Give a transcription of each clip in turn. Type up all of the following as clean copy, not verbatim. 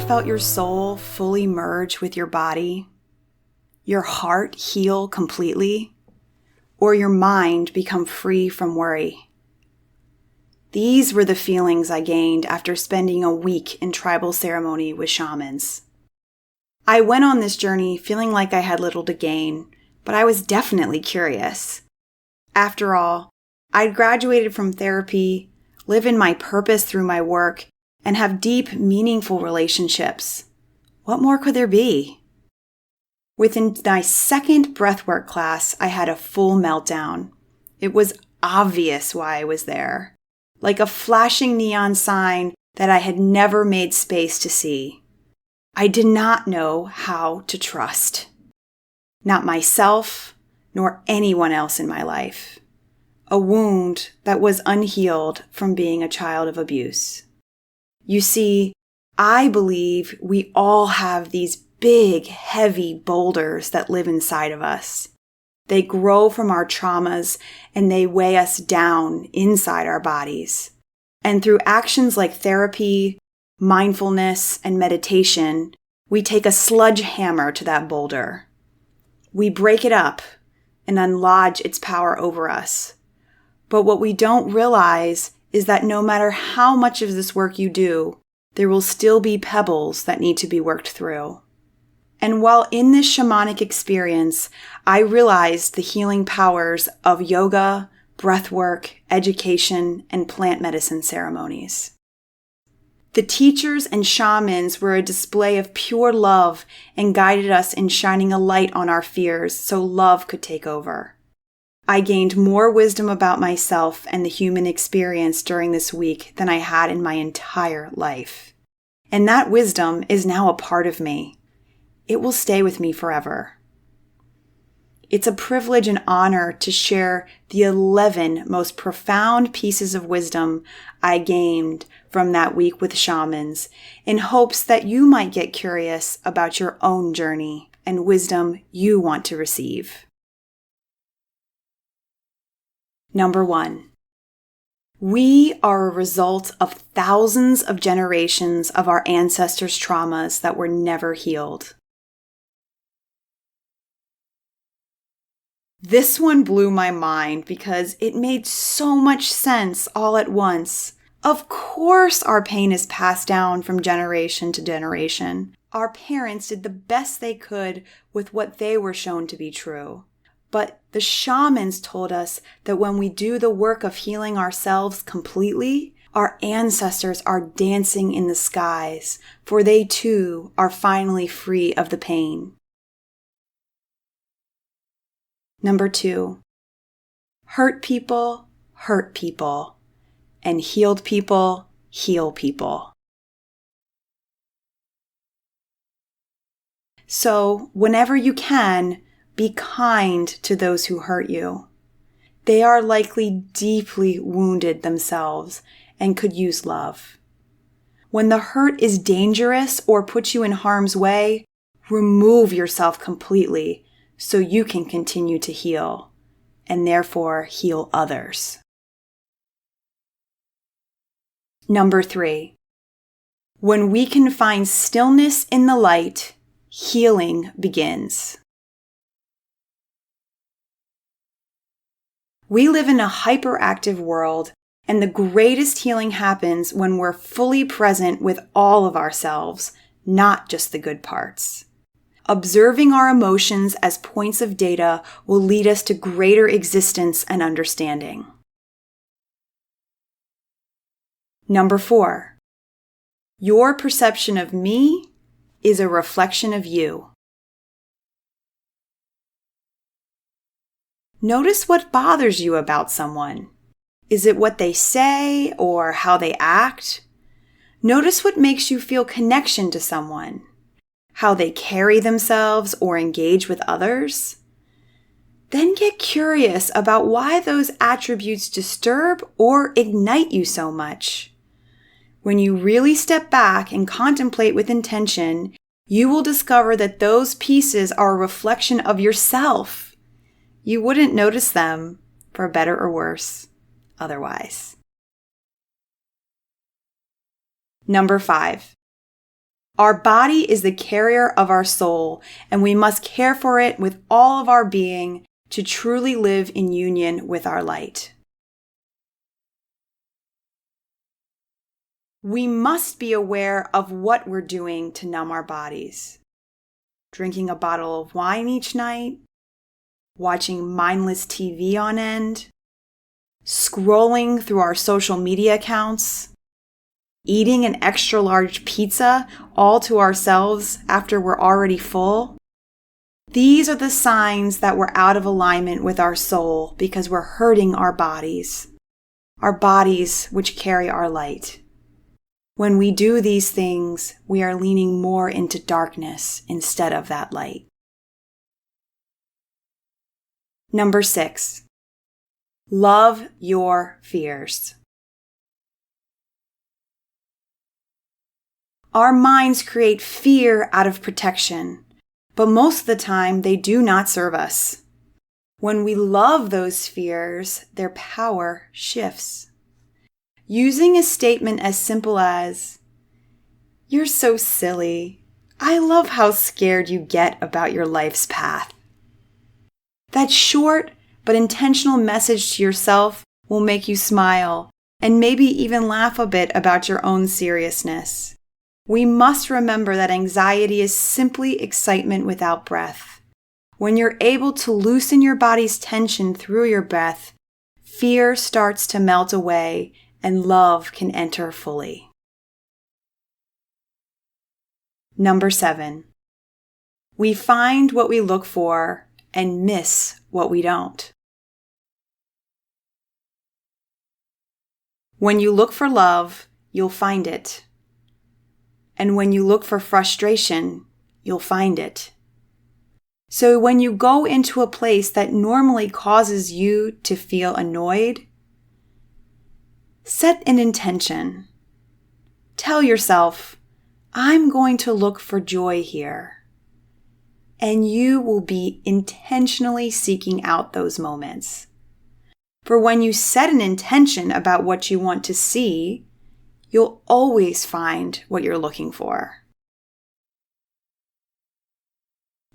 felt your soul fully merge with your body, your heart heal completely, or your mind become free from worry? These were the feelings I gained after spending a week in tribal ceremony with shamans. I went on this journey feeling like I had little to gain, but I was definitely curious. After all, I'd graduated from therapy, live in my purpose through my work, and have deep, meaningful relationships. What more could there be? Within my second breathwork class, I had a full meltdown. It was obvious why I was there, like a flashing neon sign that I had never made space to see. I did not know how to trust. Not myself, nor anyone else in my life. A wound that was unhealed from being a child of abuse. You see, I believe we all have these big, heavy boulders that live inside of us. They grow from our traumas and they weigh us down inside our bodies. And through actions like therapy, mindfulness, and meditation, we take a sledgehammer to that boulder. We break it up and unlodge its power over us. But what we don't realize is that no matter how much of this work you do, there will still be pebbles that need to be worked through. And while in this shamanic experience, I realized the healing powers of yoga, breathwork, education, and plant medicine ceremonies. The teachers and shamans were a display of pure love and guided us in shining a light on our fears so love could take over. I gained more wisdom about myself and the human experience during this week than I had in my entire life. And that wisdom is now a part of me. It will stay with me forever. It's a privilege and honor to share the 11 most profound pieces of wisdom I gained from that week with shamans in hopes that you might get curious about your own journey and wisdom you want to receive. Number 1. We are a result of thousands of generations of our ancestors' traumas that were never healed. This one blew my mind because it made so much sense all at once. Of course our pain is passed down from generation to generation. Our parents did the best they could with what they were shown to be true. But the shamans told us that when we do the work of healing ourselves completely, our ancestors are dancing in the skies, for they too are finally free of the pain. Number 2, hurt people, and healed people, heal people. So, whenever you can, be kind to those who hurt you. They are likely deeply wounded themselves and could use love. When the hurt is dangerous or puts you in harm's way, remove yourself completely so you can continue to heal and therefore heal others. Number 3, when we can find stillness in the light, healing begins. We live in a hyperactive world, and the greatest healing happens when we're fully present with all of ourselves, not just the good parts. Observing our emotions as points of data will lead us to greater existence and understanding. Number 4, your perception of me is a reflection of you. Notice what bothers you about someone. Is it what they say or how they act? Notice what makes you feel connection to someone, how they carry themselves or engage with others. Then get curious about why those attributes disturb or ignite you so much. When you really step back and contemplate with intention, you will discover that those pieces are a reflection of yourself. You wouldn't notice them, for better or worse, otherwise. Number 5, Our body is the carrier of our soul, and we must care for it with all of our being to truly live in union with our light. We must be aware of what we're doing to numb our bodies. Drinking a bottle of wine each night, watching mindless TV on end, scrolling through our social media accounts, eating an extra large pizza all to ourselves after we're already full. These are the signs that we're out of alignment with our soul because we're hurting our bodies which carry our light. When we do these things, we are leaning more into darkness instead of that light. Number 6, love your fears. Our minds create fear out of protection, but most of the time they do not serve us. When we love those fears, their power shifts. Using a statement as simple as, "You're so silly. I love how scared you get about your life's path." That short but intentional message to yourself will make you smile and maybe even laugh a bit about your own seriousness. We must remember that anxiety is simply excitement without breath. When you're able to loosen your body's tension through your breath, fear starts to melt away and love can enter fully. Number 7, we find what we look for and miss what we don't. When you look for love, you'll find it. And when you look for frustration, you'll find it. So when you go into a place that normally causes you to feel annoyed, set an intention. Tell yourself, "I'm going to look for joy here." And you will be intentionally seeking out those moments. For when you set an intention about what you want to see, you'll always find what you're looking for.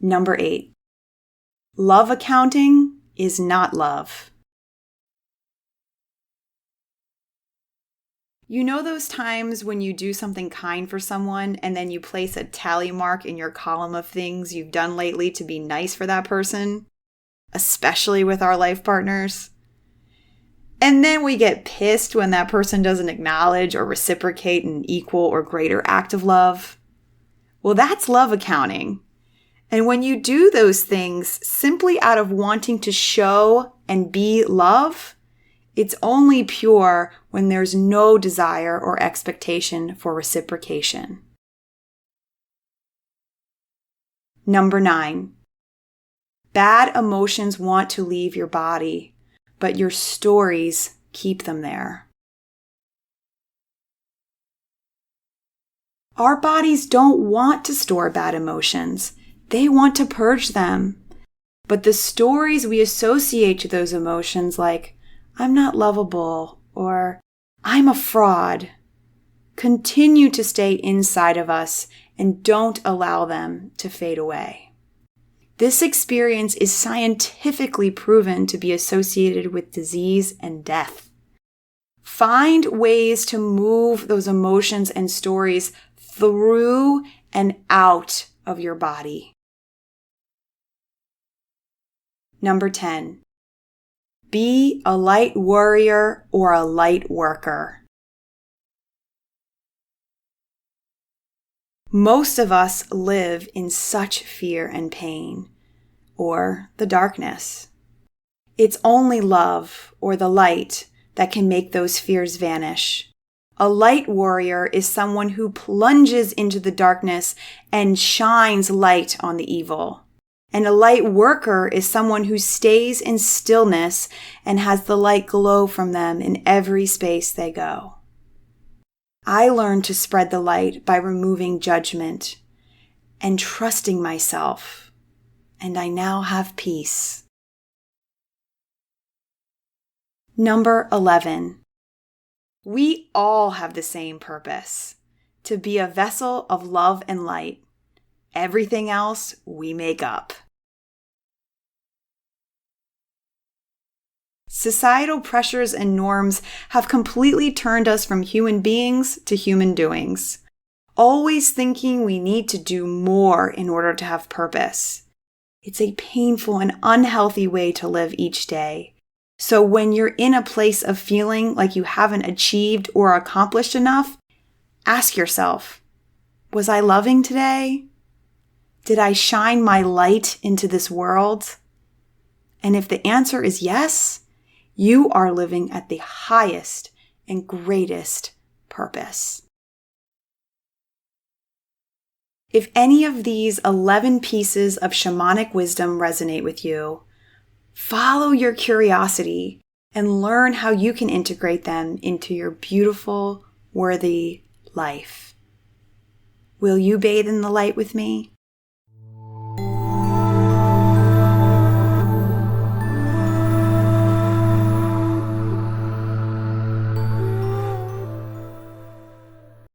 Number 8, love accounting is not love. You know those times when you do something kind for someone and then you place a tally mark in your column of things you've done lately to be nice for that person, especially with our life partners? And then we get pissed when that person doesn't acknowledge or reciprocate an equal or greater act of love. Well, that's love accounting. And when you do those things simply out of wanting to show and be love, it's only pure when there's no desire or expectation for reciprocation. Number 9, bad emotions want to leave your body, but your stories keep them there. Our bodies don't want to store bad emotions. They want to purge them. But the stories we associate to those emotions, like, "I'm not lovable," or "I'm a fraud," continue to stay inside of us and don't allow them to fade away. This experience is scientifically proven to be associated with disease and death. Find ways to move those emotions and stories through and out of your body. Number 10, be a light warrior or a light worker. Most of us live in such fear and pain, or the darkness. It's only love or the light that can make those fears vanish. A light warrior is someone who plunges into the darkness and shines light on the evil. And a light worker is someone who stays in stillness and has the light glow from them in every space they go. I learned to spread the light by removing judgment and trusting myself, and I now have peace. Number 11, we all have the same purpose: to be a vessel of love and light. Everything else we make up. Societal pressures and norms have completely turned us from human beings to human doings, always thinking we need to do more in order to have purpose. It's a painful and unhealthy way to live each day. So when you're in a place of feeling like you haven't achieved or accomplished enough, ask yourself, was I loving today? Did I shine my light into this world? And if the answer is yes, you are living at the highest and greatest purpose. If any of these 11 pieces of shamanic wisdom resonate with you, follow your curiosity and learn how you can integrate them into your beautiful, worthy life. Will you bathe in the light with me?